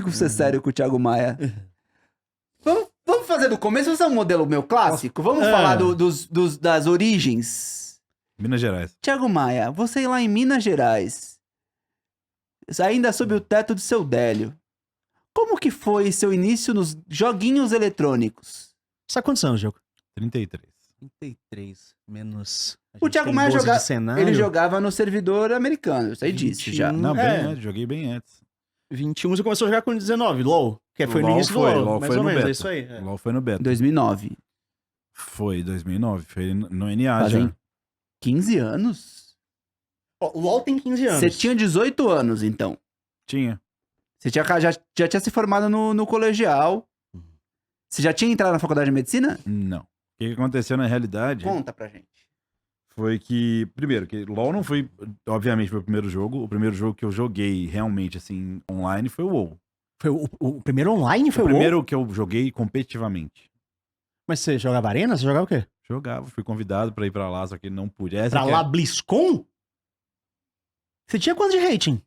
consigo ser sério com o Thiago Maia. Vamos fazer do começo, vamos fazer um modelo meu clássico? Vamos falar das origens. Minas Gerais. Thiago Maia, você ir lá em Minas Gerais, ainda sob o teto do seu Délio. Como que foi seu início nos joguinhos eletrônicos? Sabe quantos anos, Diogo? 33. 33 menos... O Thiago Maia ele jogava no servidor americano, isso aí disse já. Não, bem antes, joguei bem antes. 21 você começou a jogar com 19, LOL. Que foi no LOL início do foi, LOL, LOL mais foi ou no menos, beta. é isso aí. LOL foi no beta. 2009. Foi 2009, foi no NA Fazem já. 15 anos? Ó, o LOL tem 15 anos. Você tinha 18 anos, então. Tinha. Você já tinha se formado no colegial. Você já tinha entrado na faculdade de medicina? Não. O que aconteceu na realidade Conta pra gente. foi que, primeiro, que LoL não foi, obviamente, meu primeiro jogo. O primeiro jogo que eu joguei realmente, assim, online foi o WoW. Foi o primeiro online? Foi O o WoW? primeiro que eu joguei competitivamente. Mas você jogava arena? Você jogava o quê? Jogava, fui convidado pra ir pra lá, só que não pude. Pra lá, BlizzCon? Você tinha quanto de rating?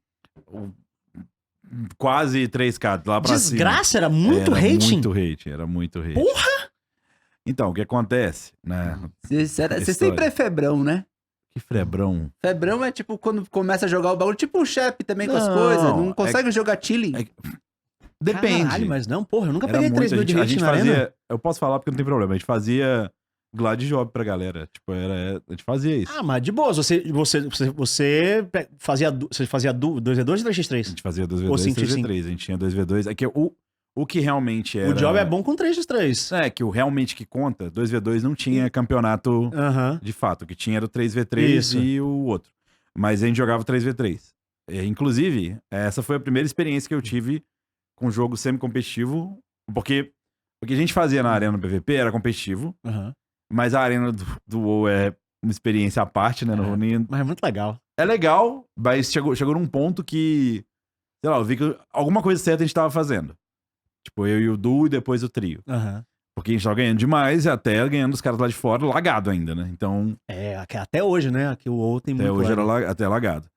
Quase 3K, lá pra cima. Desgraça, era muito rating? Era muito hate. Porra! Então, o que acontece, né? Você sempre é febrão, né? Que frebrão. Febrão é tipo quando começa a jogar o bagulho, tipo o chefe também com as Não, coisas. Não consegue jogar chilling. Depende. Caralho, mas não, porra, eu nunca Era peguei muito, 3 mil de a rating gente na fazia, arena. eu posso falar porque não tem problema, a gente fazia glad job pra galera, tipo, a gente fazia isso. Ah, mas de boa, você fazia 2v2 ou A 3x3? gente fazia Ou 2v2 e 5x5. 3v3, a gente tinha 2v2, é que o que realmente era... O job é bom com 3x3. É, que o realmente que conta, 2v2 não tinha campeonato Aham. de fato, o que tinha era o 3v3 Isso. e o outro. Mas a gente jogava 3v3. Inclusive, essa foi a primeira experiência que eu tive com jogo semi-competitivo, porque o que a gente fazia na arena do PVP era competitivo, Aham. mas a arena do WoW é uma experiência à parte, né? No Ronin. Mas é muito legal. É legal, mas chegou num ponto que, sei lá, eu vi que alguma coisa certa a gente tava fazendo. Tipo, eu e o Du e depois o trio. Aham. Porque a gente tava ganhando demais e até ganhando os caras lá de fora lagado ainda, né? Então, É, até hoje, né? Aqui o WoW tem até muito hoje lag. era até lagado.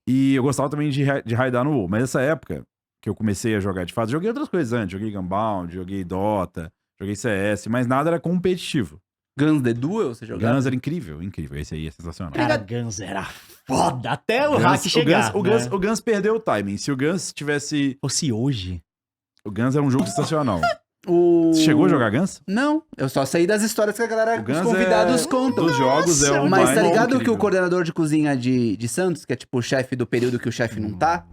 E eu gostava também de raidar no WoW. Mas nessa época que eu comecei a jogar de fato, joguei outras coisas antes. Joguei Gunbound, joguei Dota, joguei CS, mas nada era competitivo. Guns The Duel, você jogava? Guns era incrível, incrível. Esse aí é sensacional. Cara, Guns era foda. Até o hack chegar. O Guns perdeu o timing. Se o Guns tivesse... Fosse hoje. O Guns era um jogo sensacional. Você chegou a jogar Guns? Não, eu só sei das histórias que a galera, O os Guns convidados contam. Dos jogos é o Mas mais tá ligado incrível. que o coordenador de cozinha de Santos, que é tipo o chefe do período que o chefe não tá,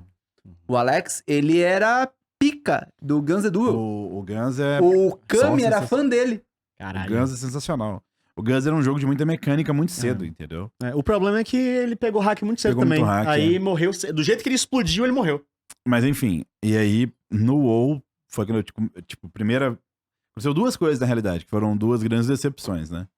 o Alex, ele era pica do Guns The Duel. O Guns é... O Kami só era sensacional. fã dele. O Caralho. Guns é sensacional. O Guns era um jogo de muita mecânica muito cedo, entendeu? É, o problema é que ele pegou hack muito cedo Pegou também. muito hack, Aí morreu. Do jeito que ele explodiu, ele morreu. Mas enfim, e aí no WoW foi quando eu, tipo, primeira... Aconteceu duas coisas na realidade, que foram duas grandes decepções, né?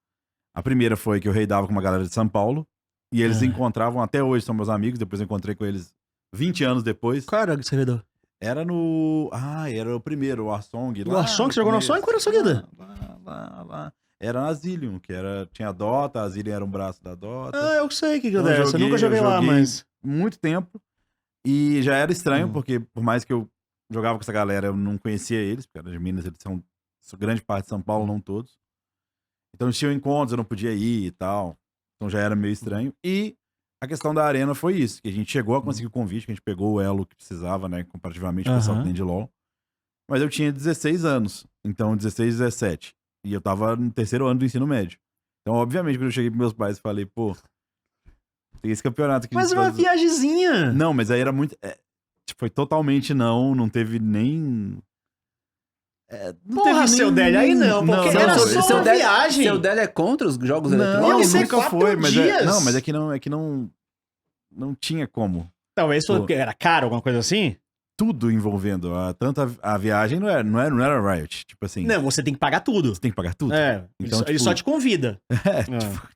A primeira foi que eu raidava com uma galera de São Paulo, e eles encontravam, até hoje são meus amigos, depois eu encontrei com eles 20 anos depois. Qual era o servidor? Era no... era o primeiro, o Warsong. O Warsong? Você jogou no Warsong? Qual era a sua vida? Lá. Era na Azilium, que tinha a Dota, a Azilium era um braço da Dota. Ah, eu sei o que Eu é essa. Eu nunca joguei lá, mas... Muito tempo. E já era estranho, porque por mais que eu jogava com essa galera, eu não conhecia eles, porque era de Minas, eles são grande parte de São Paulo, não todos. Então tinham encontros, eu não podia ir e tal. Então já era meio estranho. E a questão da arena foi isso, que a gente chegou a conseguir o convite, que a gente pegou o elo que precisava, né, comparativamente com o pessoal que tem de LoL. Mas eu tinha 16 anos, então 16, 17. E eu tava no terceiro ano do ensino médio. Então, obviamente, quando eu cheguei pros meus pais e falei, pô, tem esse campeonato aqui. Mas uma viagemzinha. Não, mas aí era muito... tipo, foi totalmente não teve nem... não Porra, teve seu nem- Délio, aí não, porque não, era não, só uma viagem. Seu Délio é contra os jogos Não, eletrônicos? ser nunca 4 foi, mas dias. não, mas é que não tinha como. Talvez Pô. era caro, alguma coisa assim? Tudo envolvendo, tanto a viagem não era Riot, tipo assim, Não, você tem que pagar tudo. você tem que pagar tudo. É, Então, ele tipo- só te convida. Tipo,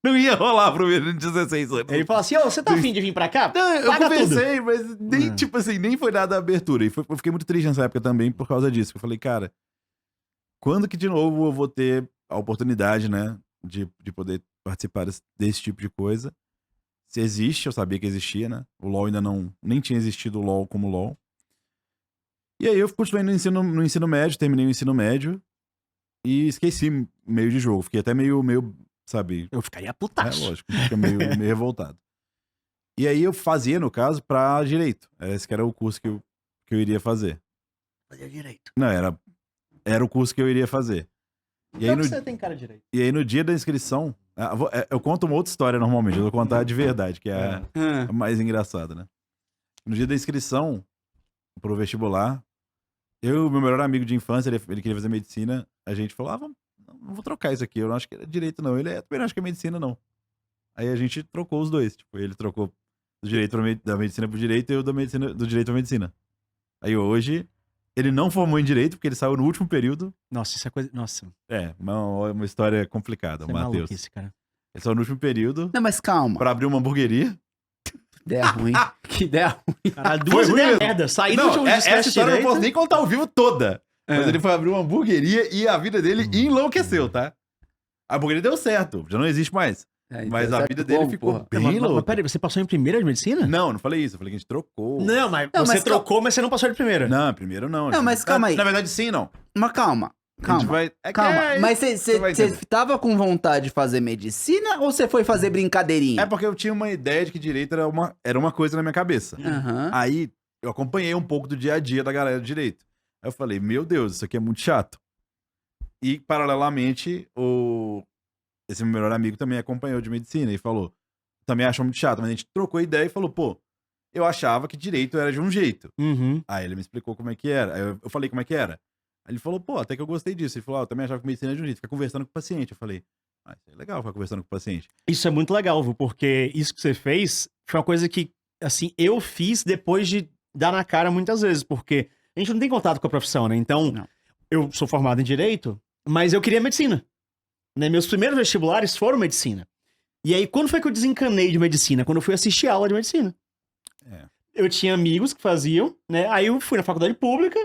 não ia rolar pro menino de 16 anos. Ele fala assim, ô, você tá afim de vir pra cá? Não, eu Paga conversei, mas nem, tipo assim, nem foi nada a abertura. E eu fiquei muito triste nessa época também por causa disso. Eu falei, cara, quando que de novo eu vou ter a oportunidade, né, de poder participar desse tipo de coisa? Se existe, eu sabia que existia, né? O LoL ainda nem tinha existido o LoL como LoL. E aí eu continuei no ensino médio, terminei o ensino médio e esqueci meio de jogo. Fiquei até meio sabe? Eu ficaria putaço. Lógico, fica meio revoltado. E aí eu fazia, no caso, pra direito. Esse que era o curso que eu iria fazer. Fazia direito. Não, era o curso que eu iria fazer. E aí, Você tem cara direito. e aí no dia da inscrição, eu conto uma outra história normalmente, eu vou contar de verdade, que é a mais engraçada, né? No dia da inscrição pro vestibular, eu e meu melhor amigo de infância, ele queria fazer medicina, a gente falou, não vou trocar isso aqui, eu não acho que é direito não, ele também não acho que é medicina não. Aí a gente trocou os dois, tipo, ele trocou da medicina pro direito e eu do direito pra medicina. Aí hoje, ele não formou em direito, porque ele saiu no último período. Nossa, isso é coisa... Nossa, Uma história complicada, isso o é Matheus. maluquice, cara. Ele saiu no último período Não, mas calma. pra abrir uma hamburgueria. Ideia ruim. Que ideia ruim. Caralho, Foi duas ruim ideias mesmo. merda. Sair Não, do jogo essa história eu não posso nem contar ao vivo toda. Mas ele foi abrir uma hamburgueria e a vida dele enlouqueceu, tá? A hamburgueria deu certo, já não existe mais. É, então Mas a certo vida dele como, ficou porra? bem Mas louca. peraí, você passou em primeira de medicina? Não falei isso, eu falei que a gente trocou. Não, mas Não, você mas trocou, mas você não passou de primeira. Não, primeiro não. Não, mas calma aí. Na verdade, sim, não. Mas calma. A gente vai... Calma. Mas você vai você entender. tava com vontade de fazer medicina ou você foi fazer brincadeirinha? É porque eu tinha uma ideia de que direito era uma coisa na minha cabeça. Aham. Aí eu acompanhei um pouco do dia a dia da galera do direito. Aí eu falei, meu Deus, isso aqui é muito chato. E, paralelamente, esse meu melhor amigo também acompanhou de medicina e falou, também achou muito chato, mas a gente trocou ideia e falou, pô, eu achava que direito era de um jeito. Uhum. Aí ele me explicou como é que era. Aí eu falei como é que era. Aí ele falou, pô, até que eu gostei disso. Ele falou, eu também achava que medicina era de um jeito, fica conversando com o paciente. Eu falei, isso é legal ficar conversando com o paciente. Isso é muito legal, viu? Porque isso que você fez foi uma coisa que, assim, eu fiz depois de dar na cara muitas vezes, porque a gente não tem contato com a profissão, né? Então, Não. eu sou formado em Direito, mas eu queria medicina. Né? Meus primeiros vestibulares foram medicina. E aí, quando foi que eu desencanei de medicina? Quando eu fui assistir aula de medicina. É. Eu tinha amigos que faziam, né? Aí eu fui na faculdade pública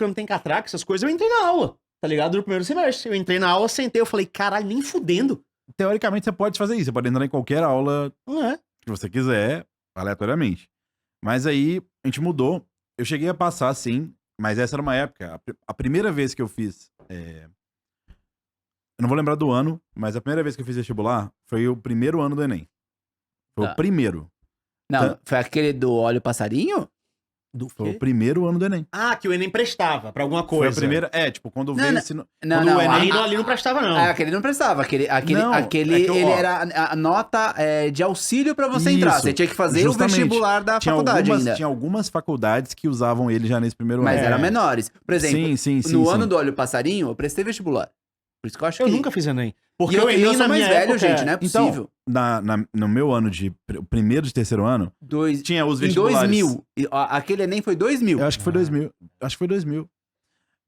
não tem catraca, essas coisas, eu entrei na aula, tá ligado? No primeiro semestre. Eu entrei na aula, sentei, eu falei, caralho, nem fudendo. Teoricamente, você pode fazer isso. Você pode entrar em qualquer aula Não é? que você quiser, aleatoriamente. Mas aí, a gente mudou. Eu cheguei a passar, sim, mas essa era uma época. A primeira vez que eu fiz... Eu não vou lembrar do ano, mas a primeira vez que eu fiz vestibular foi o primeiro ano do Enem. Foi Tá. o primeiro. Não, foi aquele do óleo passarinho? Foi o primeiro ano do Enem. Ah, que o Enem prestava pra alguma Foi coisa. a primeira... tipo, quando Não, veio não. esse... Não, Quando não. o Enem- Ali não prestava, não. Aquele não prestava. Aquele Não, é que ele ó, era a nota de auxílio pra você entrar. Isso, Você tinha que fazer justamente. o vestibular da faculdade ainda. Tinha algumas faculdades que usavam ele já nesse primeiro Mas ano. eram menores. Por exemplo, sim, no ano do óleo passarinho, eu prestei vestibular. Por isso que eu acho Eu que... nunca fiz Enem. Porque E eu, o e Enem eu sou na mais minha velho, época... gente, não é Então, possível. no meu ano o primeiro de terceiro ano, tinha os Em vestibulares. 2000. Aquele Enem foi 2000. Eu acho que foi 2000. Acho que foi 2000.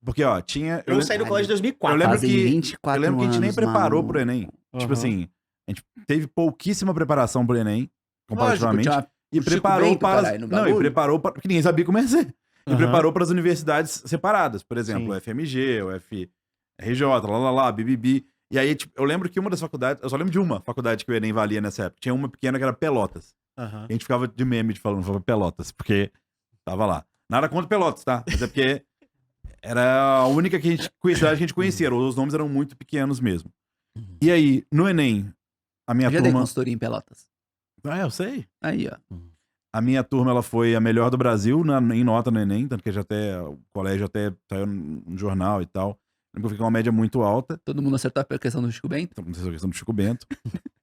Porque, ó, tinha... Eu saí do colégio em 2004. Eu lembro Fazem que 24 eu lembro que a gente nem anos, preparou mano. pro Enem. Tipo Uhum. assim, a gente teve pouquíssima preparação pro Enem, Lógico, comparativamente. tinha E o Chico preparou Bento, para... caralho, no Não, e bagulho. preparou para... Porque ninguém sabia como ia ser. E Uhum. preparou para as universidades separadas. Por exemplo, Sim. o FMG, o FRJ, BBB. E aí, tipo, eu lembro que uma das faculdades... Eu só lembro de uma faculdade que o Enem valia nessa época. Tinha uma pequena que era Pelotas. Aham. A gente ficava de meme falando Pelotas, porque tava lá. Nada contra Pelotas, tá? Mas é porque era a única que a gente, cidade que a gente conhecia. Os nomes eram muito pequenos mesmo. E aí, no Enem, a minha Eu já dei turma... consultoria em Pelotas. Eu sei. Aí, ó. A minha turma, ela foi a melhor do Brasil em nota no Enem, tanto que o colégio até saiu no jornal e tal. Lembro que eu fiquei com uma média muito alta. Todo mundo acertou a questão do Chico Bento. Então, não sei se é questão do Chico Bento.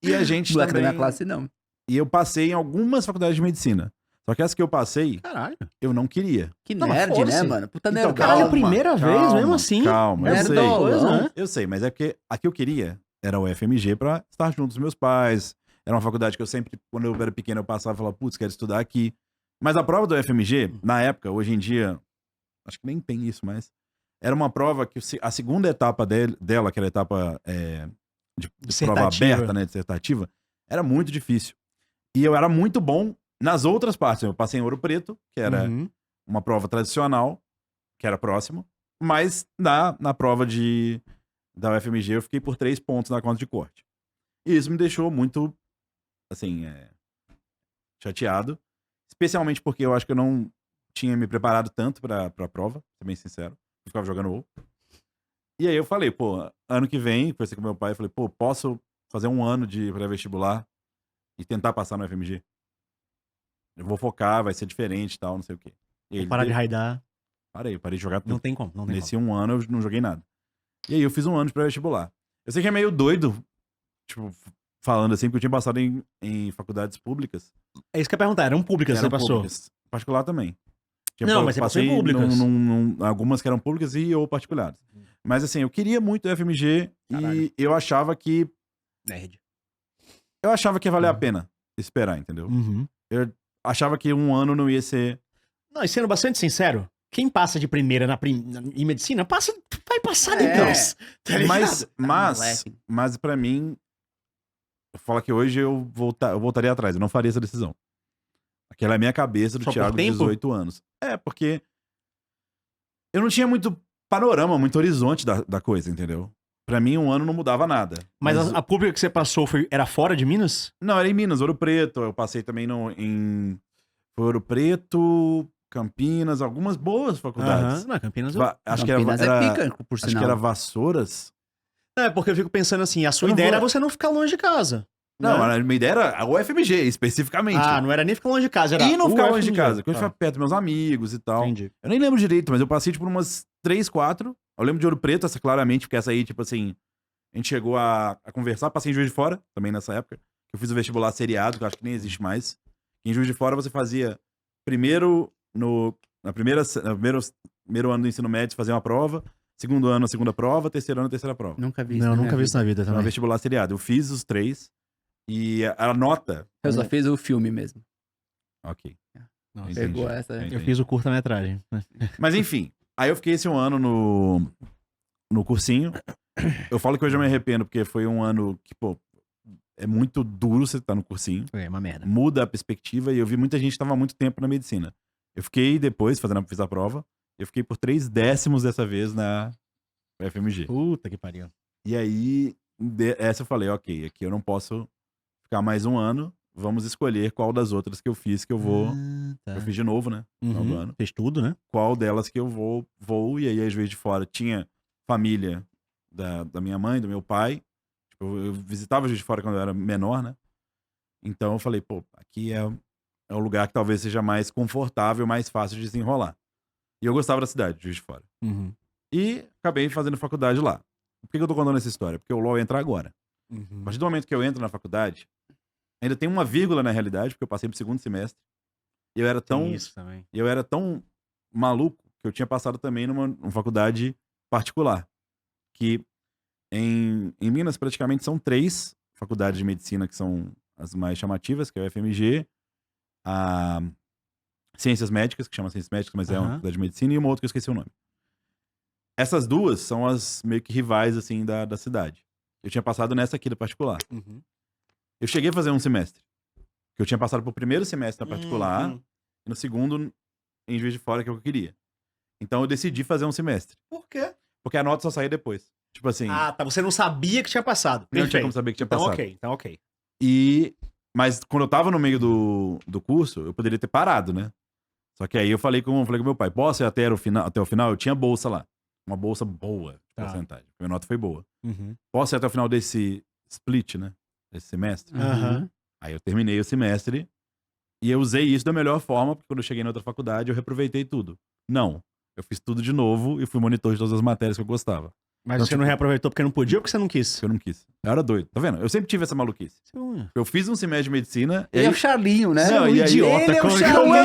E a gente Moleque da também... minha classe, não. E eu passei em algumas faculdades de medicina. Só que essa que eu passei, Caralho. eu não queria. Que Não, mas nerd, foda-se. né, mano? Puta Então, nerd. Caralho, primeira vez, mesmo assim? Calma, eu sei. Nerdolão. Né? Eu sei, mas é porque a que eu queria era o FMG pra estar junto dos meus pais. Era uma faculdade que eu sempre, quando eu era pequeno, eu passava e falava, putz, quero estudar aqui. Mas a prova do FMG, na época, hoje em dia, acho que nem tem isso, mas era uma prova que a segunda etapa dela, aquela etapa de prova Dissertativa. aberta, né, dissertativa, era muito difícil. E eu era muito bom nas outras partes. Eu passei em Ouro Preto, que era Uhum. uma prova tradicional, que era próximo, mas na prova da UFMG eu fiquei por 3 pontos na conta de corte. E isso me deixou muito, assim, chateado, especialmente porque eu acho que eu não tinha me preparado tanto pra prova, pra ser bem sincero. Eu ficava jogando WoW. E aí eu falei, pô, ano que vem, conversei com meu pai, eu falei, pô, posso fazer um ano de pré-vestibular e tentar passar no FMG? Eu vou focar, vai ser diferente e tal, não sei o quê. E Vou parar de raidar. parei de jogar tudo. Não tem como, não tem Nesse um ano eu não joguei nada. E aí eu fiz um ano de pré-vestibular. Eu sei que é meio doido, tipo, falando assim, porque eu tinha passado em faculdades públicas. como. É isso que eu ia perguntar, eram públicas, você Eram passou? públicas. Particular também. Não, mas você passou em públicas. Algumas que eram públicas e ou particulares. Mas assim, eu queria muito o FMG Caralho. e eu achava que Nerd. ia valer a pena esperar, entendeu? Uhum. Eu achava que um ano não ia ser. Não, e sendo bastante sincero, quem passa de primeira em medicina, vai passar É. depois. Tá ligado? moleque. Mas para mim, eu falo que hoje eu voltaria atrás, eu não faria essa decisão. Aquela é a minha cabeça do Só por Thiago de tempo? 18 anos. É, porque eu não tinha muito panorama, muito horizonte da coisa, entendeu? Pra mim, um ano não mudava nada. Mas a pública que você passou era fora de Minas? Não, era em Minas, Ouro Preto. Eu passei também foi Ouro Preto, Campinas, algumas boas faculdades. Não, Campinas. Acho que Campinas era, é pica, por acho sinal. que era Vassouras. Não, é porque eu fico pensando assim, a sua Eu não ideia vou- era você não ficar longe de casa. Não, né? a minha ideia era a UFMG, especificamente. Ah, não era nem ficar longe de casa, era e não ficar longe de UFMG. casa, porque eu Tá, ficava perto dos meus amigos e tal. entendi. Eu nem lembro direito, mas eu passei, tipo, umas 3, 4. Eu lembro de Ouro Preto, essa claramente, porque essa aí, tipo assim, a gente chegou a conversar. Passei em Juiz de Fora, também nessa época. Eu fiz o vestibular seriado, que eu acho que nem existe mais. Em Juiz de Fora, você fazia primeiro, no primeiro ano do ensino médio, você fazia uma prova. Segundo ano, a segunda prova. Terceiro ano, a terceira prova. Nunca vi isso. Não, na nunca minha vi isso na vida Era um também. vestibular seriado. Eu fiz os 3. E a nota... Eu só fiz o filme mesmo. Ok. Nossa, Entendi. Pegou essa. Entendi. eu fiz o curta-metragem. Mas enfim, aí eu fiquei esse um ano no cursinho. Eu falo que hoje eu me arrependo, porque foi um ano que, pô, é muito duro você estar no cursinho. É uma merda. Muda a perspectiva e eu vi muita gente que estava há muito tempo na medicina. Eu fiquei depois, fiz a prova, eu fiquei por 3 décimos dessa vez na FMG. Puta que pariu. E aí, essa eu falei, ok, aqui eu não posso ficar mais um ano, vamos escolher qual das outras que eu fiz que eu vou... Eu fiz de novo, né? No final do ano. Fez tudo, né? Qual delas que eu vou, e aí às vezes de fora tinha família da minha mãe, do meu pai. Tipo, eu visitava Juiz de Fora quando eu era menor, né? Então eu falei, pô, aqui é o lugar que talvez seja mais confortável, mais fácil de desenrolar. E eu gostava da cidade, Juiz de Fora. E acabei fazendo faculdade lá. Por que eu tô contando essa história? Porque o LoL entra agora. A partir do momento que eu entro na faculdade, ainda tem uma vírgula na realidade, porque eu passei pro segundo semestre. E eu era tão... Tem isso também. E eu era tão maluco que eu tinha passado também numa faculdade particular. Que em Minas praticamente são 3 faculdades de medicina que são as mais chamativas, que é o FMG, a Ciências Médicas, que chama Ciências Médicas, mas é uma faculdade de medicina, e uma outra que eu esqueci o nome. Essas duas são as meio que rivais, assim, da cidade. Eu tinha passado nessa aqui da particular. Eu cheguei a fazer um semestre. Que eu tinha passado pro primeiro semestre na particular, e no segundo em Juiz de Fora, que é o que eu queria. Então eu decidi fazer um semestre. Por quê? Porque a nota só saía depois. Tipo assim, Ah, tá. Você não sabia que tinha passado. não tinha como saber que tinha Então passado. ok, então ok. Mas quando eu tava no meio do curso, eu poderia ter parado, né? Só que aí eu falei com meu pai, posso ir até o final? Eu tinha bolsa lá. Uma bolsa boa de Tá. porcentagem. Minha nota foi boa. Posso ir até o final desse split, né? Desse semestre? Aham. Aí eu terminei o semestre e eu usei isso da melhor forma, porque quando eu cheguei na outra faculdade eu reaproveitei tudo. Não. Eu fiz tudo de novo e fui monitor de todas as matérias que eu gostava. Mas Então, você não reaproveitou porque não podia ou porque você não quis? Eu não quis. Eu era doido. Tá vendo? Eu sempre tive essa maluquice. Eu fiz um semestre de medicina. Ele é o Charlinho, né? Não, Ele e é aí- o Ele é o Charlinho da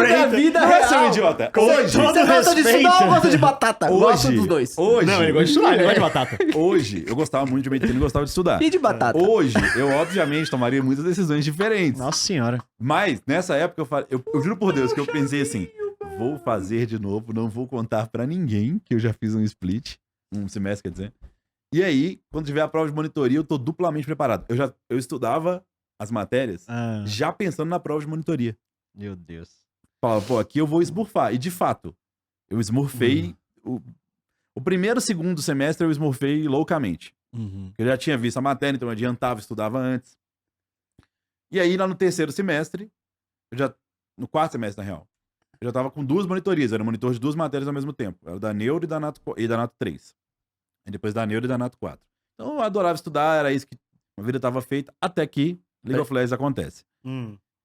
respeita. vida Não é ser um real. idiota. Com Hoje, todo Você gosta de respeito. estudar ou gosta de batata? Hoje- Gosto dos dois. hoje, Não, ele gosta de estudar, ele gosta de batata. hoje, eu gostava muito de medicina e gostava de estudar. E de batata. Hoje, eu obviamente tomaria muitas decisões diferentes. Nossa senhora. Mas, nessa época, eu juro por Deus que eu pensei assim, vou fazer de novo, não vou contar pra ninguém que eu já fiz um split, um semestre, quer dizer. E aí, quando tiver a prova de monitoria, eu tô duplamente preparado. Eu estudava as matérias já pensando na prova de monitoria. Meu Deus. Falava, pô, aqui eu vou esmurfar. E de fato, eu esmurfei. O primeiro e segundo semestre eu esmurfei loucamente. Eu já tinha visto a matéria, então eu adiantava, estudava antes. E aí, lá no terceiro semestre, no quarto semestre, na real, Eu já tava com 2 monitorias, era monitor de 2 matérias ao mesmo tempo. Era da Neuro e da Nato 3. E depois da Neuro e da Nato 4. Então eu adorava estudar, era isso que a vida tava feita, até que League of Legends acontece.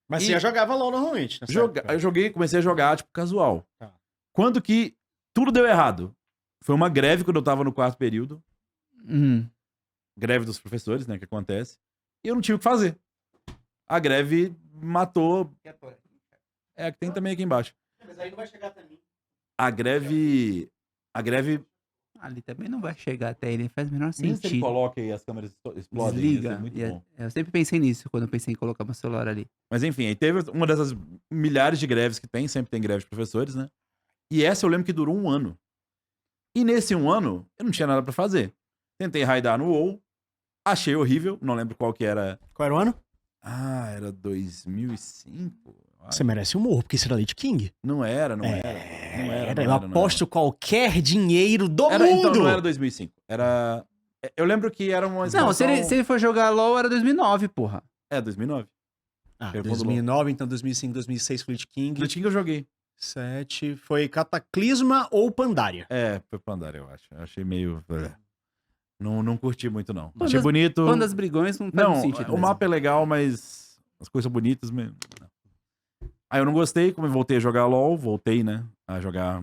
Mas E- você já jogava LoL normalmente, né? Eu comecei a jogar, tipo, casual. Tá. Quando que tudo deu errado? Foi uma greve quando eu tava no 4º período. Greve dos professores, né, que acontece. E eu não tinha o que fazer. A greve matou... É, que tem também aqui embaixo. Mas aí não vai chegar até mim. A greve... Ali também não vai chegar até ele, faz o menor Nem se ele sentido. coloca e as câmeras explodem. Desliga. Isso é muito bom. Eu sempre pensei nisso quando eu pensei em colocar meu celular ali. Mas enfim, aí teve uma dessas milhares de greves que tem, sempre tem greve de professores, né? E essa eu lembro que durou 1 ano. E nesse 1 ano, eu não tinha nada pra fazer. Tentei raidar no WoW, achei horrível, não lembro qual que era. Qual era o ano? Ah, era 2005? eu acho. Você merece um morro, porque isso era Lich King. Não era. Não Eu era. aposto qualquer dinheiro do Era, mundo. então não era 2005. Era. Eu lembro que era uma. Não, se ele for jogar LoL era 2009, porra. É, 2009. Ah, Eu 2009, então 2005, 2006 foi Lich King. Lich King eu joguei. 7 foi Cataclisma ou Pandaria? É, foi Pandaria, eu acho. Eu achei meio. Não curti muito, não. Pandas- Achei bonito. Pandas brigões não faz Não, muito sentido o mesmo. mapa é legal, mas as coisas são bonitas mesmo. Aí eu não gostei, como eu voltei a jogar LoL, voltei, né, a jogar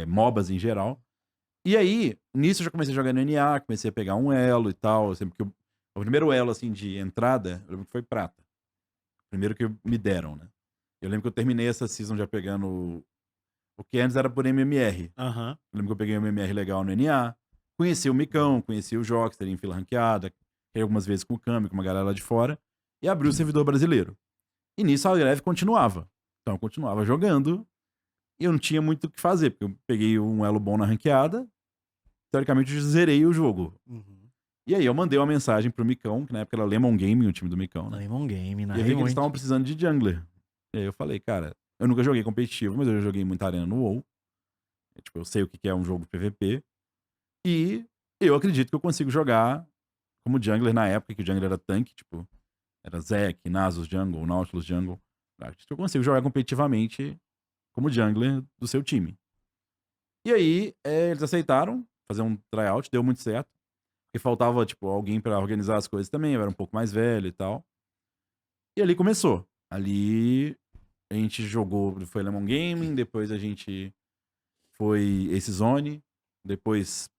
MOBAs em geral. E aí, nisso eu já comecei a jogar no NA, comecei a pegar um elo e tal. Sempre que o primeiro elo, assim, de entrada, eu lembro que foi prata. Primeiro que me deram, né. Eu lembro que eu terminei essa season já pegando o que antes era por MMR. Aham. Eu lembro que eu peguei um MMR legal no NA, conheci o Micão, conheci o Jockster em fila ranqueada, caí algumas vezes com o Kami, com uma galera lá de fora, e abri o servidor brasileiro. E nisso a greve continuava. Então eu continuava jogando, e eu não tinha muito o que fazer, porque eu peguei um elo bom na ranqueada, teoricamente eu zerei o jogo. E aí eu mandei uma mensagem pro Micão, que na época era Lemon Gaming, o time do Micão, né? Lemon Game, E eu vi que eles estavam precisando de jungler. E aí eu falei, cara, eu nunca joguei competitivo, mas eu já joguei muita arena no WoW. Tipo, eu sei o que é um jogo PVP. E eu acredito que eu consigo jogar como jungler na época, que o jungler era tanque, tipo, era Zek, Nasus Jungle, Nautilus Jungle. Eu acredito que eu consigo jogar competitivamente como jungler do seu time. E aí, eles aceitaram fazer um tryout, deu muito certo. Porque faltava, tipo, alguém pra organizar as coisas também, eu era um pouco mais velho e tal. E ali começou. Ali a gente jogou, foi Lemon Gaming, depois a gente foi Ace Zone, depois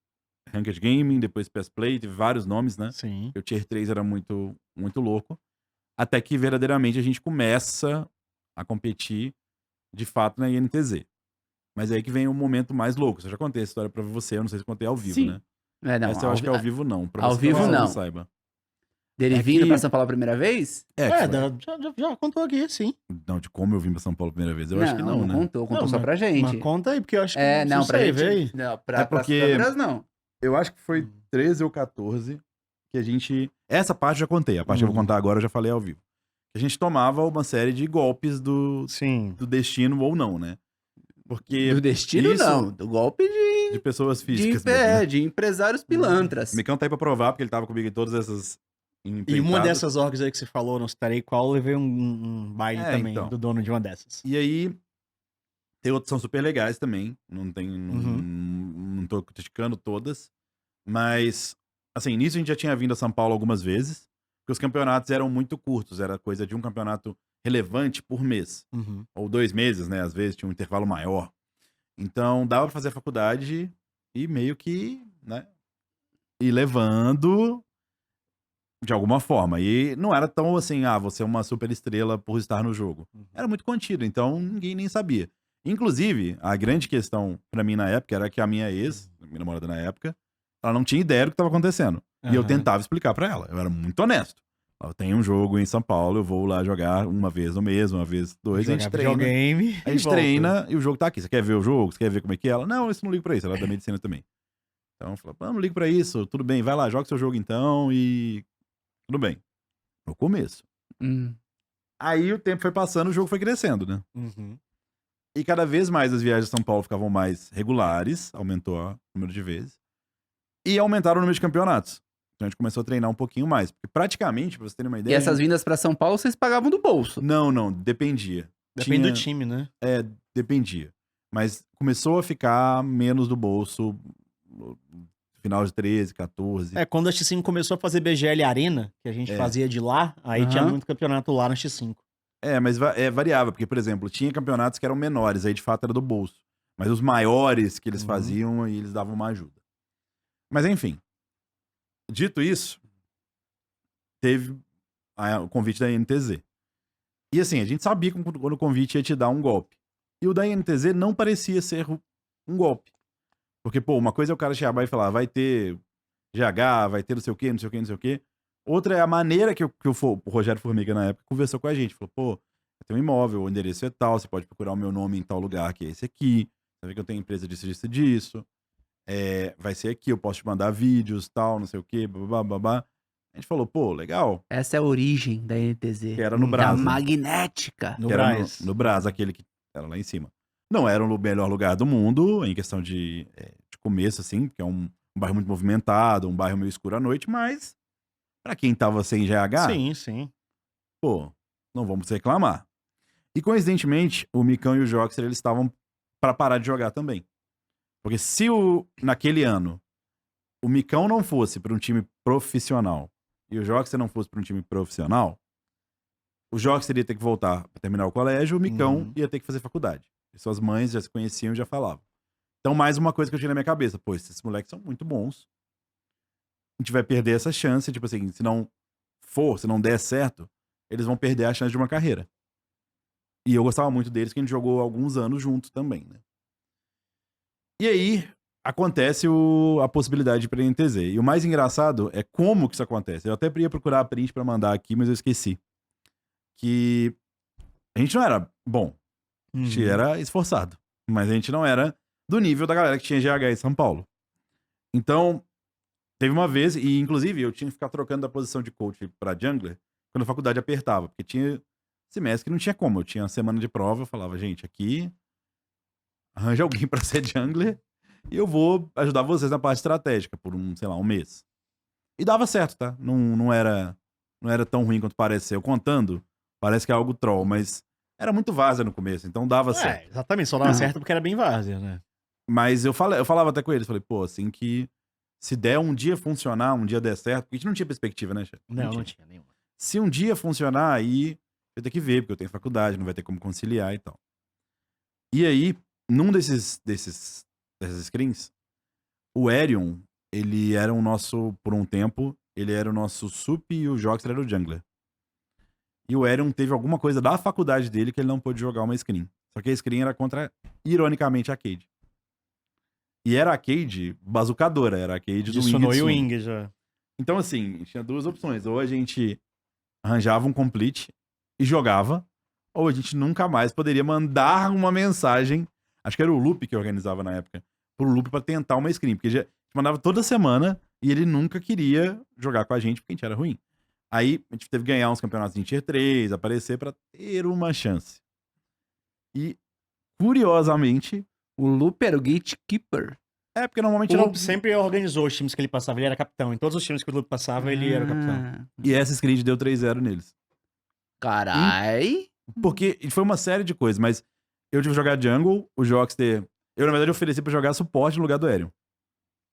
Ranked Gaming, depois PS Play, teve vários nomes, né? Sim. O Tier 3 era muito, muito louco. Até que verdadeiramente a gente começa a competir de fato na INTZ. Mas é aí que vem o momento mais louco. Eu já contei essa história pra você, eu não sei se contei ao vivo, Sim. né? Não, Essa eu acho que é ao vivo não. Pra ao você, vivo, talvez você não. saiba. Dele É vindo que- pra São Paulo a primeira vez? É, que foi. Já contou aqui, sim. Não, de como eu vim pra São Paulo a primeira vez, eu acho que não, né? contou Não, só mas- pra gente. Mas conta aí, porque eu acho que Não, pra sei, gente. véi. Não, É porque- pras câmeras, não. Eu acho que foi 13 ou 14 que a gente... Essa parte eu já contei, a parte que eu vou contar agora eu já falei ao vivo. A gente tomava uma série de golpes do Sim. destino ou não, né? Porque Do destino, isso- não. Do golpe de pessoas de, físicas mesmo, né? de empresários pilantras. O Micão tá aí pra provar, porque ele tava comigo em todas essas E uma empreitadas. dessas orgs aí que você falou, não citarei qual, eu levei um baile também então. do dono de uma dessas. E aí, tem outras que são super legais também. Não tem. Uhum. Não tô criticando todas. Mas, assim, nisso a gente já tinha vindo a São Paulo algumas vezes. Porque os campeonatos eram muito curtos. Era coisa de um campeonato relevante por mês. Ou 2 meses, né? Às vezes tinha um intervalo maior. Então, dava pra fazer a faculdade e meio que, né? Ir levando de alguma forma. E não era tão assim, você é uma super estrela por estar no jogo. Era muito contido, então ninguém nem sabia. Inclusive, a grande questão pra mim na época era que a minha ex, minha namorada na época, ela não tinha ideia do que estava acontecendo. E eu Aham. tentava explicar pra ela. Eu era muito honesto. Eu tenho um jogo em São Paulo, eu vou lá jogar uma vez no mês, uma vez 2, a gente treina. Videogame. A gente treina e o jogo tá aqui. Você quer ver o jogo? Você quer ver como é que é? Ela, não, isso não ligo pra isso. Ela é da medicina também. Então, eu falei, não ligo pra isso. Tudo bem, vai lá, joga seu jogo então e... Tudo bem. No começo. Aí o tempo foi passando, o jogo foi crescendo, né? E cada vez mais as viagens a São Paulo ficavam mais regulares, aumentou o número de vezes. E aumentaram o número de campeonatos. Então a gente começou a treinar um pouquinho mais. Porque praticamente, pra você ter uma E ideia... essas vindas pra São Paulo, vocês pagavam do bolso. Não, dependia. Depende do time, né? Dependia. Mas começou a ficar menos do bolso no final de 13, 14. Quando a X5 começou a fazer BGL Arena, que a gente fazia de lá, aí tinha Aham. muito campeonato lá na X5. Mas variava, porque, por exemplo, tinha campeonatos que eram menores, aí de fato era do bolso. Mas os maiores que eles faziam, aí eles davam uma ajuda. Mas enfim, dito isso, teve o convite da INTZ. E assim, a gente sabia que quando o convite ia te dar um golpe. E o da INTZ não parecia ser um golpe. Porque, pô, uma coisa é o cara chegar e falar, vai ter GH, vai ter não sei o quê, não sei o quê, não sei o quê. Outra é a maneira que o Rogério Formiga, na época, conversou com a gente. Falou, pô, eu tenho um imóvel, o endereço é tal, você pode procurar o meu nome em tal lugar, que é esse aqui. Você vê que eu tenho empresa disso. Vai ser aqui, eu posso te mandar vídeos, tal, não sei o quê, babá. A gente falou, pô, legal. Essa é a origem da NTZ. Que era no Da Brasa. magnética. No Que era Brás. no Brás, aquele que era lá em cima. Não era o melhor lugar do mundo, em questão de começo, assim, porque é um bairro muito movimentado, um bairro meio escuro à noite, mas pra quem tava sem GH, Sim. pô, não vamos reclamar. E coincidentemente, o Micão e o Joxer, eles estavam pra parar de jogar também. Porque se naquele ano o Micão não fosse pra um time profissional e o Joxer não fosse pra um time profissional, o Joxer ia ter que voltar pra terminar o colégio, o Micão ia ter que fazer faculdade. E suas mães já se conheciam e já falavam. Então, mais uma coisa que eu tinha na minha cabeça. Pô, esses moleques são muito bons. A gente vai perder essa chance. Tipo assim, se não der certo, eles vão perder a chance de uma carreira. E eu gostava muito deles, que a gente jogou alguns anos juntos também, né? E aí, acontece a possibilidade de ir pra NTZ. E o mais engraçado é como que isso acontece. Eu até ia procurar a print pra mandar aqui, mas eu esqueci. Que a gente não era bom. A gente era esforçado. Mas a gente não era do nível da galera que tinha GH em São Paulo. Então, teve uma vez, e inclusive eu tinha que ficar trocando da posição de coach pra jungler quando a faculdade apertava. Porque tinha semestre que não tinha como. Eu tinha uma semana de prova, eu falava, gente, aqui arranja alguém pra ser jungler e eu vou ajudar vocês na parte estratégica por um mês. E dava certo, tá? Não era tão ruim quanto pareceu. Contando, parece que é algo troll, mas era muito várzea no começo, então dava certo. Exatamente, só dava certo porque era bem várzea, né? Mas eu falava até com eles, falei, pô, assim que se der um dia funcionar, um dia der certo, porque a gente não tinha perspectiva, né, chefe? Não tinha nenhuma. Se um dia funcionar, aí eu tenho que ver, porque eu tenho faculdade, não vai ter como conciliar e tal. E aí, num dessas screens, o Aerion, ele era o nosso, por um tempo, ele era o nosso sup e o Joxer era o jungler. E o Aerion teve alguma coisa da faculdade dele que ele não pôde jogar uma screen. Só que a screen era contra, ironicamente, a Cade. E era a Cade bazucadora, era a Cade do Sonou Wing e o Tsun. Wing já. Então, assim, tinha duas opções. Ou a gente arranjava um complete e jogava, ou a gente nunca mais poderia mandar uma mensagem, acho que era o Loop que organizava na época, pro Loop pra tentar uma screen, porque a gente mandava toda semana e ele nunca queria jogar com a gente porque a gente era ruim. Aí a gente teve que ganhar uns campeonatos em Tier 3, aparecer pra ter uma chance. E, curiosamente, O Loop era o gatekeeper. porque normalmente O não... Loop sempre organizou os times que ele passava, ele era capitão. Em todos os times que o Loop passava, ele era o capitão. E essa screen deu 3-0 neles. Carai. Porque foi uma série de coisas, mas eu tive que jogar jungle, o Joxter... Eu, na verdade, ofereci pra jogar suporte no lugar do Aerion.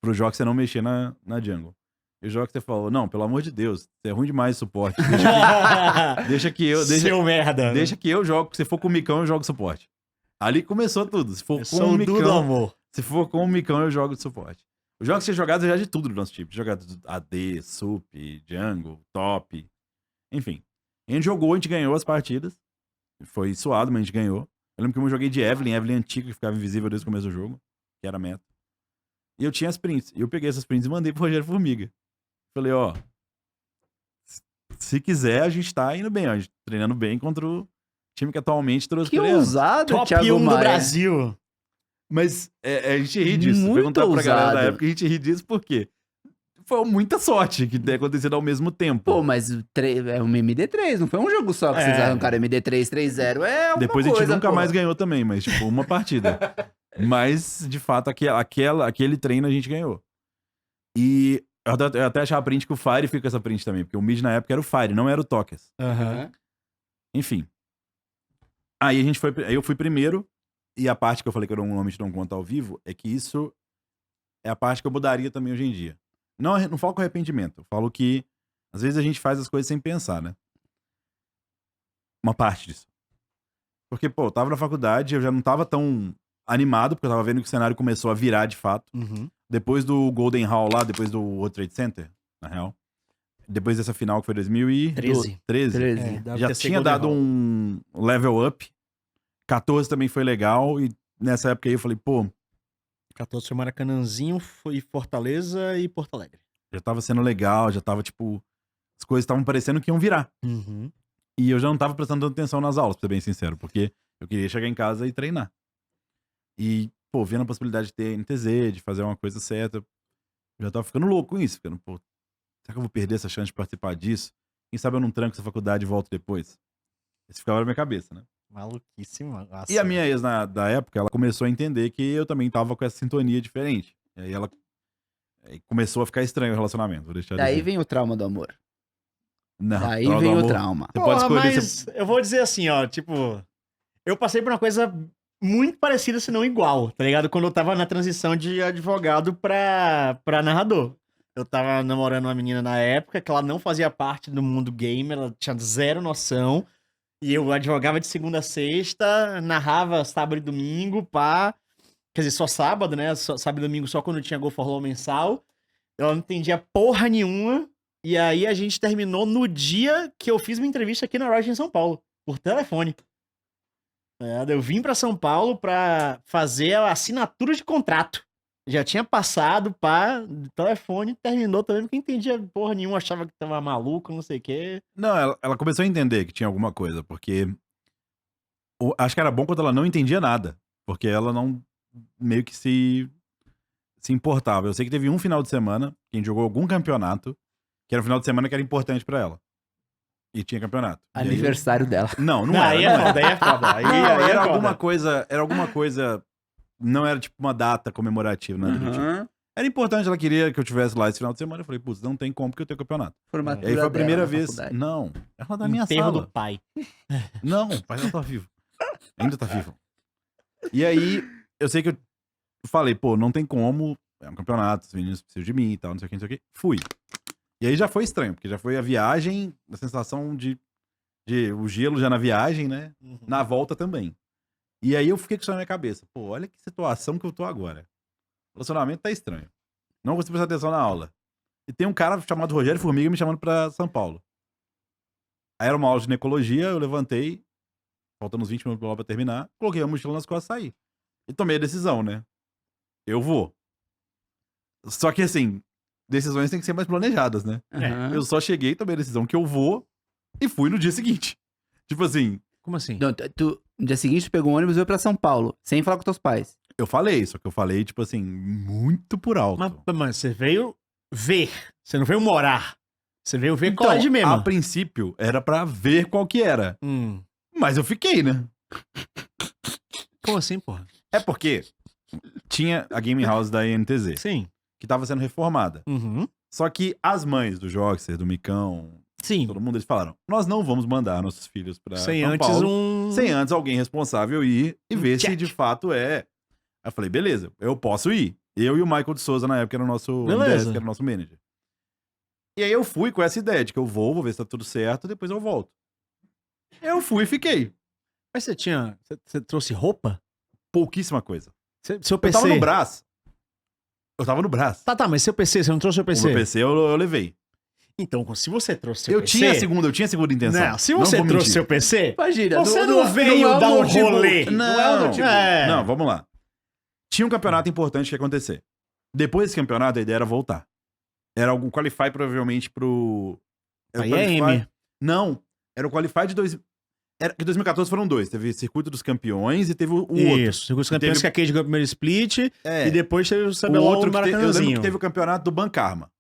Pro Joxter não mexer na jungle. E o Joxter falou, não, pelo amor de Deus, você é ruim demais suporte. Deixa que eu... Seu merda. né? Deixa que eu jogo, se for com o Micão, eu jogo suporte. Ali começou tudo. Se for Eu com sou o o Du do Micão... amor. Se for com o Micão, eu jogo de suporte. O Joxter tinha jogado já de tudo do nosso time. Tinha jogado AD, sup, jungle, top. Enfim. A gente jogou, a gente ganhou as partidas. Foi suado, mas a gente ganhou. Eu lembro que eu joguei de Evelyn antiga, que ficava invisível desde o começo do jogo, que era meta. E eu tinha as prints. E eu peguei essas prints e mandei pro Rogério Formiga. Falei, ó, se quiser, a gente tá indo bem, ó. A gente tá treinando bem contra o time que atualmente trouxe Que coreano. ousado, Top Thiago 1 do Maia. Brasil. Mas a gente ri disso. Muito Perguntar pra galera da ousado. época, a gente ri disso por quê? Foi muita sorte que ter acontecido ao mesmo tempo. Pô, mas é um MD3, não foi um jogo só que vocês arrancaram MD3 3-0. É uma Depois a coisa, gente nunca pô. mais ganhou também, mas tipo, uma partida. Mas, de fato, aquele treino a gente ganhou. E eu até achava a print que o Fire fica com essa print também, porque o mid na época era o Fire, não era o Tokers. Aham. Enfim. Aí aí eu fui primeiro, e a parte que eu falei que eu normalmente não conto ao vivo, é que isso é a parte que eu mudaria também hoje em dia. Não falo com arrependimento, eu falo que às vezes a gente faz as coisas sem pensar, né? Uma parte disso. Porque, pô, eu tava na faculdade, eu já não tava tão animado, porque eu tava vendo que o cenário começou a virar de fato. Uhum. Depois do Golden Hall lá, depois do World Trade Center, na real. Depois dessa final que foi 2013. 13. Já tinha dado um level up. 14 também foi legal. E nessa época aí eu falei, pô, 14 foi Maracanãzinho, foi Fortaleza e Porto Alegre. já tava sendo legal, já tava tipo. As coisas estavam parecendo que iam virar. Uhum. E eu já não tava prestando tanta atenção nas aulas, pra ser bem sincero, porque eu queria chegar em casa e treinar. E, pô, vendo a possibilidade de ter NTZ, de fazer uma coisa certa, eu já tava ficando louco com isso. Ficando, pô, será que eu vou perder essa chance de participar disso? Quem sabe eu não tranco essa faculdade e volto depois? Isso ficava na minha cabeça, né? Maluquíssimo. E a minha ex da época, ela começou a entender que eu também tava com essa sintonia diferente. E aí ela começou a ficar estranho o relacionamento. Vou deixar Daí dizer. vem o trauma do amor. Não, Daí trauma do vem o amor. trauma. Você pode escolher. Mas eu vou dizer assim, ó, tipo, eu passei por uma coisa muito parecida, se não igual, tá ligado? Quando eu tava na transição de advogado pra narrador. Eu tava namorando uma menina na época que ela não fazia parte do mundo gamer, ela tinha zero noção. E eu advogava de segunda a sexta, narrava sábado e domingo, pá. Quer dizer, só sábado, né? Sábado e domingo só quando tinha Go for Law mensal. Ela não entendia porra nenhuma. E aí a gente terminou no dia que eu fiz uma entrevista aqui na Riot em São Paulo, por telefone. Eu vim pra São Paulo pra fazer a assinatura de contrato. Já tinha passado, pá, do telefone, terminou também, porque entendia porra nenhuma, achava que tava maluco, não sei o quê. Não, ela começou a entender que tinha alguma coisa, porque acho que era bom quando ela não entendia nada, porque ela não meio que se importava. Eu sei que teve um final de semana que a gente jogou algum campeonato, que era um final de semana que era importante pra ela. E tinha campeonato. E aí Aniversário dela. Não Aí era. é foda. Aí Não, é era foda. alguma coisa. Não era tipo uma data comemorativa, nada do tipo. Uhum. Era importante, ela queria que eu tivesse lá esse final de semana. Eu falei, putz, não tem como porque eu tenho campeonato. Formatura E aí foi a primeira dela na vez. faculdade. Não, ela da minha Enterro sala. do pai. Não, o pai não tá vivo. Ainda tá vivo. E aí, eu sei que eu falei, pô, não tem como. É um campeonato, os meninos precisam de mim e tal, não sei o que, não sei o que. Fui. E aí já foi estranho, porque já foi a viagem, a sensação de o gelo já na viagem, né? Na volta também. E aí eu fiquei com isso na minha cabeça. Pô, olha que situação que eu tô agora. O relacionamento tá estranho. Não consigo prestar atenção na aula. E tem um cara chamado Rogério Formiga me chamando pra São Paulo. Aí era uma aula de ginecologia, eu levantei, faltando uns 20 minutos pra aula pra terminar, coloquei a mochila nas costas e saí. E tomei a decisão, né? Eu vou. Só que assim, decisões têm que ser mais planejadas, né? Uhum. Eu só cheguei, tomei a decisão que eu vou e fui no dia seguinte. Tipo assim, Como assim? Então, no dia seguinte, tu pegou um ônibus e veio pra São Paulo, sem falar com teus pais. eu falei, só que eu falei, tipo assim, muito por alto. Mas você veio ver. Você não veio morar. Você veio ver Então, colégio mesmo. a princípio, era pra ver qual que era. Mas eu fiquei, né? Como assim, porra? É porque tinha a Game House da INTZ, Sim. que tava sendo reformada. Uhum. Só que as mães do Joxer, do Micão, Sim. todo mundo, eles falaram, nós não vamos mandar nossos filhos pra Sem São antes Paulo, sem antes alguém responsável ir e ver se check. de fato é. Aí eu falei, beleza, eu posso ir. Eu e o Michael de Souza, na época, era o nosso Beleza. MDS, que era o nosso manager. E aí eu fui com essa ideia de que eu vou ver se tá tudo certo, depois eu volto. Eu fui e fiquei. Mas você tinha... Você trouxe roupa? Pouquíssima coisa. Seu Eu PC... tava no Brás. Eu tava no Brás. Tá, mas seu PC, você não trouxe seu O PC? meu PC eu levei. Então, se você trouxe seu Eu PC... tinha a segunda intenção. Não, se você vou trouxe mentir. seu PC... Imagina, Você não veio dar um rolê. Não é um notebook. É. Não, vamos lá. Tinha um campeonato importante que ia acontecer. Depois desse campeonato, a ideia era voltar. Era algum Qualify, provavelmente, pro... Era o Aí é Qualify- M. Não. Era o Qualify de... Que 2014 foram dois. Teve Circuito dos Campeões e teve o outro. Isso. Os campeões Teve- que a Cade ganhou o primeiro split. É. E depois teve o O CBLOL outro no que eu lembro Maracanãzinho. que teve o campeonato do Bancarma.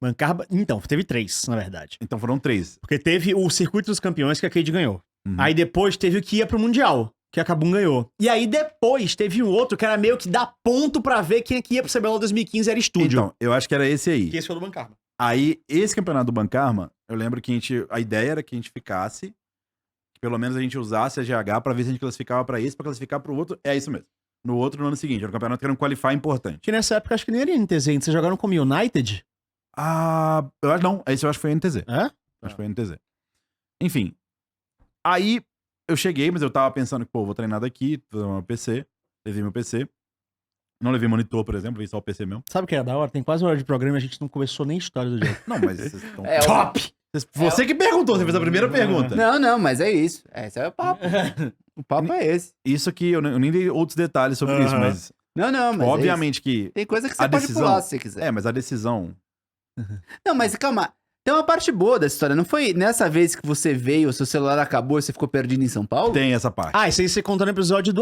Bancarba... Então, teve 3, na verdade. Então foram 3. Porque teve o Circuito dos Campeões que a Cade ganhou. Uhum. Aí depois teve o que ia pro Mundial, que a Kabum ganhou. E aí depois teve um outro que era meio que dar ponto pra ver quem é que ia pro CBLOL 2015 era estúdio. Então, eu acho que era esse aí. Que esse foi o do Bancarba. Aí, esse campeonato do Bancarma, eu lembro que a ideia era que a gente ficasse, pelo menos a gente usasse a GH pra ver se a gente classificava pra esse, pra classificar pro outro. É isso mesmo. No outro, no ano seguinte. Era um campeonato que era um qualify importante. Que nessa época acho que nem era NTZ, ainda. Vocês jogaram como United? Ah, eu acho não. Esse eu acho que foi NTZ. É? Acho que foi NTZ. Enfim. Aí eu cheguei, mas eu tava pensando que, pô, vou treinar daqui, vou levar meu PC. Levei meu PC. Não levei monitor, por exemplo, levei só o PC mesmo. Sabe o que é da hora? Tem quase uma hora de programa e a gente não começou nem a história do jogo. Não, mas vocês estão. É, Top! Você que perguntou, você fez a primeira pergunta. Não, mas é isso. Esse é o papo. O papo é esse. Isso que eu nem dei outros detalhes sobre isso, Aham. mas. Não, mas Obviamente que. tem coisa que você a pode decisão- pular se você quiser. É, mas a decisão. Não, mas calma. Tem uma parte boa dessa história. Não foi nessa vez que você veio, o seu celular acabou e você ficou perdido em São Paulo? Tem essa parte. Ah, isso aí você contou no episódio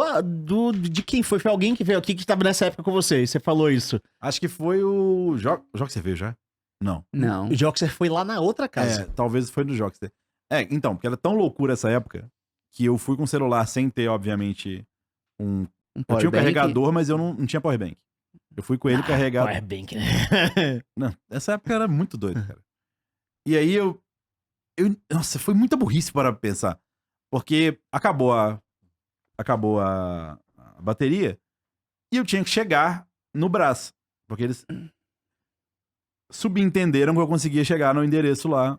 de quem foi? Foi alguém que veio aqui que tava nessa época com você. E você falou isso. Acho que foi o. Jogo que você veio já? Não. Não. O Joxer foi lá na outra casa. É, talvez foi do Jockster. É, então, porque era tão loucura essa época que eu fui com o celular sem ter, obviamente, um. Um Eu tinha um powerbank. carregador, mas eu não tinha powerbank. Eu fui com ele carregado. Powerbank, né? Não, essa época era muito doida, cara. E aí nossa, foi muita burrice para pensar. Porque acabou a bateria e eu tinha que chegar no Brás. Porque eles subentenderam que eu conseguia chegar no endereço lá.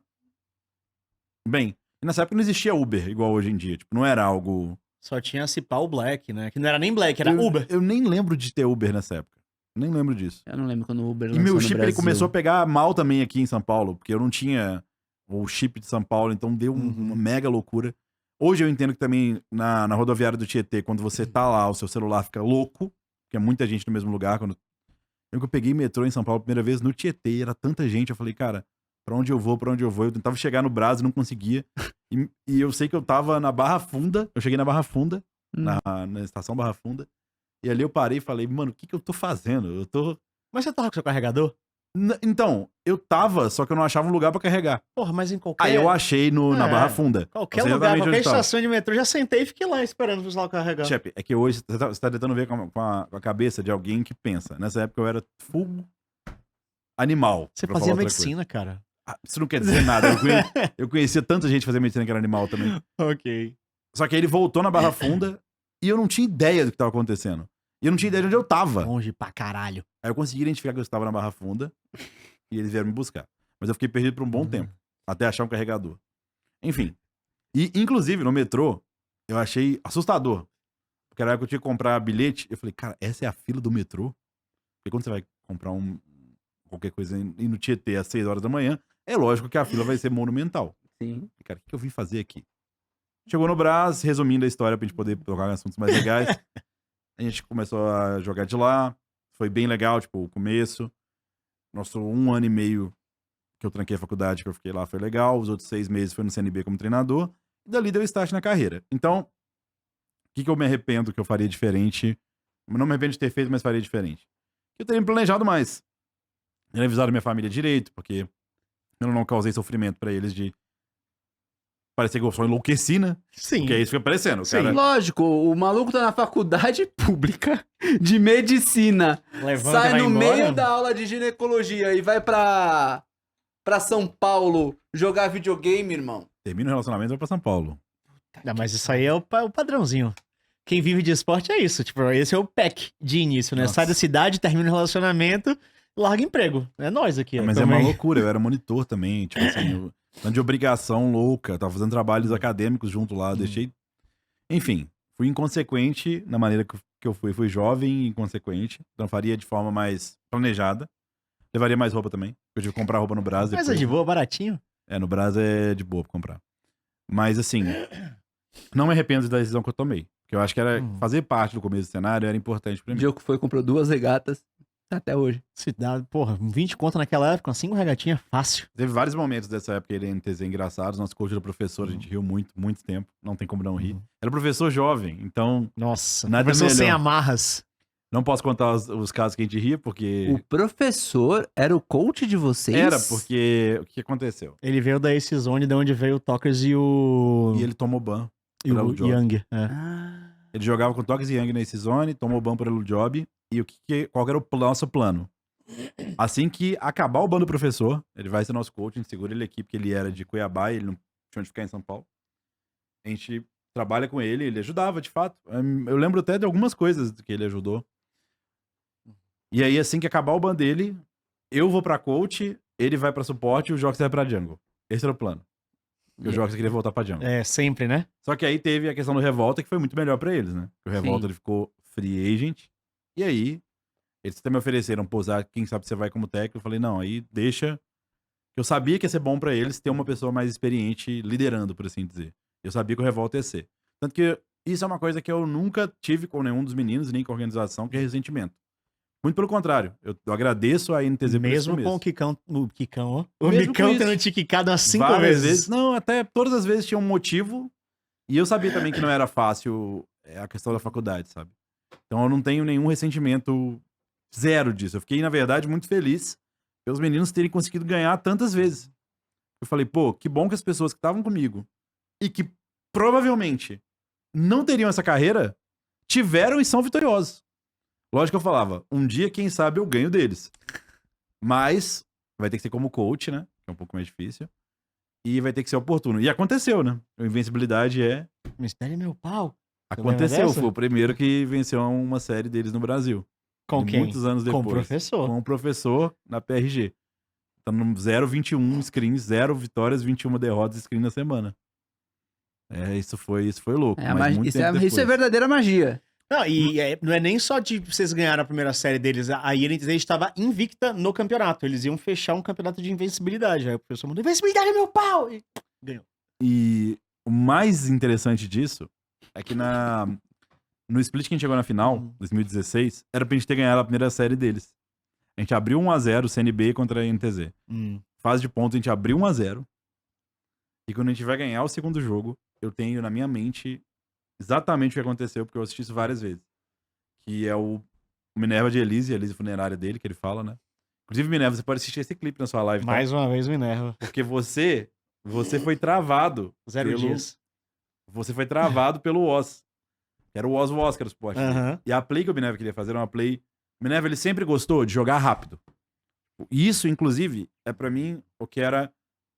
Bem, nessa época não existia Uber igual hoje em dia. Tipo, não era algo. Só tinha Cipal Black, né? Que não era nem Black, era Uber. Eu nem lembro de ter Uber nessa época. Nem lembro disso. Eu não lembro quando o Uber E lançou meu no chip ele Brasil. começou a pegar mal também aqui em São Paulo, porque eu não tinha o chip de São Paulo, então deu uma mega loucura. Hoje eu entendo que também na rodoviária do Tietê, quando você tá lá, o seu celular fica louco, porque é muita gente no mesmo lugar. Eu peguei metrô em São Paulo a primeira vez no Tietê, era tanta gente, eu falei, cara, pra onde eu vou? Eu tentava chegar no Brás e não conseguia. E eu sei que eu tava na Barra Funda, eu cheguei na Barra Funda, na estação Barra Funda, e ali eu parei e falei, mano, o que eu tô fazendo? Mas você tava com seu carregador? Então, eu tava, só que eu não achava um lugar pra carregar. Porra, mas em qualquer... Aí eu achei na Barra Funda. Qualquer Eu sei lugar, exatamente qualquer onde tava. estação de metrô, já sentei e fiquei lá esperando o celular carregar. Chefe, é que hoje você tá tentando ver com a cabeça de alguém que pensa. Nessa época eu era full animal. Você pra fazia falar outra medicina, cara. coisa. Isso não quer dizer nada. Eu conhecia tanta gente fazer medicina que era animal também. Ok. Só que aí ele voltou na Barra Funda e eu não tinha ideia do que tava acontecendo. E eu não tinha ideia de onde eu tava. Longe pra caralho. Aí eu consegui identificar que eu estava na Barra Funda e eles vieram me buscar. Mas eu fiquei perdido por um bom tempo, até achar um carregador. Enfim. E, inclusive, no metrô, eu achei assustador. Porque na época eu tinha que comprar bilhete, eu falei, cara, essa é a fila do metrô? Porque quando você vai comprar qualquer coisa e no Tietê às 6 horas da manhã, é lógico que a fila vai ser monumental. Sim. E, cara, o que eu vim fazer aqui? Chegou no Brás, resumindo a história pra gente poder tocar em assuntos mais legais. A gente começou a jogar de lá. Foi bem legal, tipo, o começo. Nosso 1 ano e meio que eu tranquei a faculdade, que eu fiquei lá, foi legal. Os outros 6 meses foi no CNB como treinador. E dali deu start na carreira. Então, o que eu me arrependo que eu faria diferente? Não me arrependo de ter feito, mas faria diferente. Eu teria me planejado mais. Teria avisado minha família direito, porque eu não causei sofrimento pra eles de parecer que eu só enlouqueci, né? Sim. Porque é isso que fica parecendo. O Sim. cara... Lógico, o maluco tá na faculdade pública de medicina. Levanta e Sai vai no embora. meio da aula de ginecologia e vai pra São Paulo jogar videogame, irmão. Termina o relacionamento e vai pra São Paulo. Não, mas isso aí é o padrãozinho. Quem vive de esporte é isso. Tipo, esse é o pack de início, né? Nossa. Sai da cidade, termina o relacionamento, larga emprego. É nós aqui. Mas é uma loucura, eu era monitor também, tipo assim, de obrigação louca, tava fazendo trabalhos acadêmicos junto lá, deixei... Enfim, fui inconsequente na maneira que eu fui jovem e inconsequente, então faria de forma mais planejada, levaria mais roupa também, eu tive que comprar roupa no Brás Mas é depois. de boa, baratinho. No Brás é de boa pra comprar. Mas assim, não me arrependo da decisão que eu tomei, porque eu acho que era fazer parte do começo do cenário era importante pra O mim. Diogo foi, comprou 2 regatas, tá até hoje. Se dá, porra, 20 conto naquela época, 5 regatinhas, fácil. Teve vários momentos dessa época aí da NTZ engraçados. Nosso coach era professor, a gente riu muito, muito tempo. Não tem como não rir. Era professor jovem, então Nossa, Nada professor melhor. sem amarras. não posso contar os casos que a gente ria, porque... O professor era o coach de vocês? Era, porque... O que aconteceu? Ele veio da Ace Zone, de onde veio o Tokers e o... E ele tomou ban. e pela o Job. Young. É. Ah, Ele jogava com Toques e Young nesse zone, tomou ban por Elo Job. E qual que era o nosso plano? Assim que acabar o ban do professor, ele vai ser nosso coach, a gente segura ele aqui, porque ele era de Cuiabá e ele não tinha onde ficar em São Paulo. A gente trabalha com ele ajudava, de fato. Eu lembro até de algumas coisas que ele ajudou. E aí, assim que acabar o ban dele, eu vou pra coach, ele vai pra suporte e o Jox vai pra jungle. Esse era o plano. E o Jox queria voltar pra jungle. É, sempre, né? Só que aí teve a questão do Revolta, que foi muito melhor pra eles, né? O Revolta ele ficou free agent. E aí, eles até me ofereceram pousar, quem sabe você vai como técnico. Eu falei, não, aí deixa. Eu sabia que ia ser bom pra eles ter uma pessoa mais experiente liderando, por assim dizer. Eu sabia que o Revolta ia ser. Tanto que isso é uma coisa que eu nunca tive com nenhum dos meninos, nem com a organização, que é ressentimento. Muito pelo contrário. Eu agradeço a NTZ por isso Mesmo com o Kikão, ó. O Mesmo Micão com tendo isso. te quicado umas 5 Várias vezes. Não, até todas as vezes tinha um motivo. E eu sabia também que não era fácil a questão da faculdade, sabe? Então eu não tenho nenhum ressentimento zero disso. Eu fiquei, na verdade, muito feliz pelos meninos terem conseguido ganhar tantas vezes. Eu falei, pô, que bom que as pessoas que estavam comigo e que provavelmente não teriam essa carreira tiveram e são vitoriosos. Lógico que eu falava, um dia, quem sabe, eu ganho deles. Mas vai ter que ser como coach, né? Que é um pouco mais difícil. E vai ter que ser oportuno. E aconteceu, né? A invencibilidade Me espere meu pau. Aconteceu. dessa? Foi o primeiro que venceu uma série deles no Brasil. Com E quem? Muitos anos Com depois. o professor. Com o professor na PRG. Tá no 0,21 screens, 0 vitórias, 21 derrotas screen na semana. Isso foi louco. mas muito Isso tempo é depois. verdadeira magia. Não, e não é nem só de vocês ganharam a primeira série deles. A INTZ estava invicta no campeonato. Eles iam fechar um campeonato de invencibilidade. Aí o professor mandou, invencibilidade é meu pau! E ganhou. E o mais interessante disso é que no split que a gente chegou na final, 2016, era pra gente ter ganhado a primeira série deles. A gente abriu 1x0 CNB contra a NTZ. Fase de pontos, a gente abriu 1x0. E quando a gente vai ganhar o segundo jogo, eu tenho na minha mente exatamente o que aconteceu, porque eu assisti isso várias vezes. Que é o Minerva de Elise, a Elise funerária dele, que ele fala, né? Inclusive, Minerva, você pode assistir esse clipe na sua live, tá? Mais uma vez, Minerva. Porque você foi travado. 0 dias. Você foi travado pelo Oz. Era o Oz que era o suporte dele. Aham. E a play que o Minerva queria fazer era uma play... O Minerva, ele sempre gostou de jogar rápido. Isso, inclusive, é pra mim o que era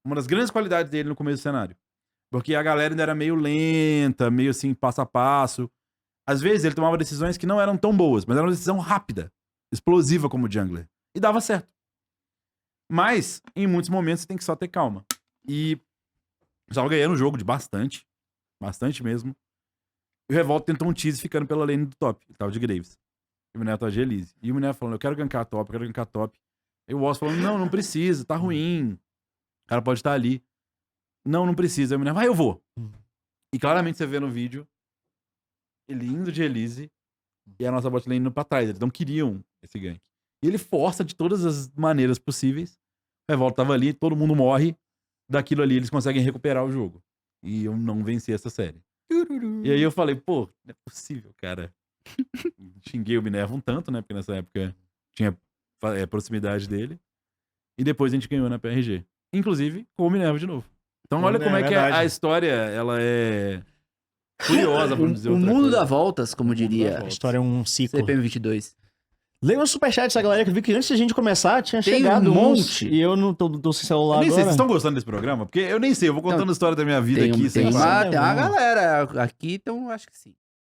uma das grandes qualidades dele no começo do cenário. Porque a galera ainda era meio lenta, meio assim, passo a passo. Às vezes ele tomava decisões que não eram tão boas, mas era uma decisão rápida, explosiva como jungler. E dava certo. Mas, em muitos momentos, você tem que só ter calma. E estava ganhando o jogo de bastante mesmo. E o Revolta tentou um tease ficando pela lane do top. Ele tava de Graves. E o Minerva tava de Elise. E o Minerva falando, eu quero gankar top. E o Oz falando, não precisa, tá ruim. O cara pode estar ali. Não precisa. Aí o Minerva, eu vou. E claramente você vê no vídeo ele indo de Elise e a nossa bot lane indo pra trás. Eles não queriam esse gank. E ele força de todas as maneiras possíveis. O Revolta tava ali, todo mundo morre. Daquilo ali eles conseguem recuperar o jogo. E eu não venci essa série. E aí eu falei, pô, não é possível, cara. Xinguei o Minerva um tanto, né? Porque nessa época tinha proximidade dele. E depois a gente ganhou na PRG. Inclusive com o Minerva de novo. Então olha como é que a história, ela é curiosa, vamos dizer O outra mundo coisa. dá voltas, como mundo dá diria voltas. A história é um ciclo. CPM22. Leia um superchat dessa galera que eu vi que antes da gente começar tinha Tem chegado um uns, monte. e eu não tô sem celular Eu nem sei, agora. vocês estão gostando desse programa? Porque eu nem sei, eu vou contando a história da minha vida aqui. Tem sem uma parar. é tem uma bom. galera aqui, então acho que sim.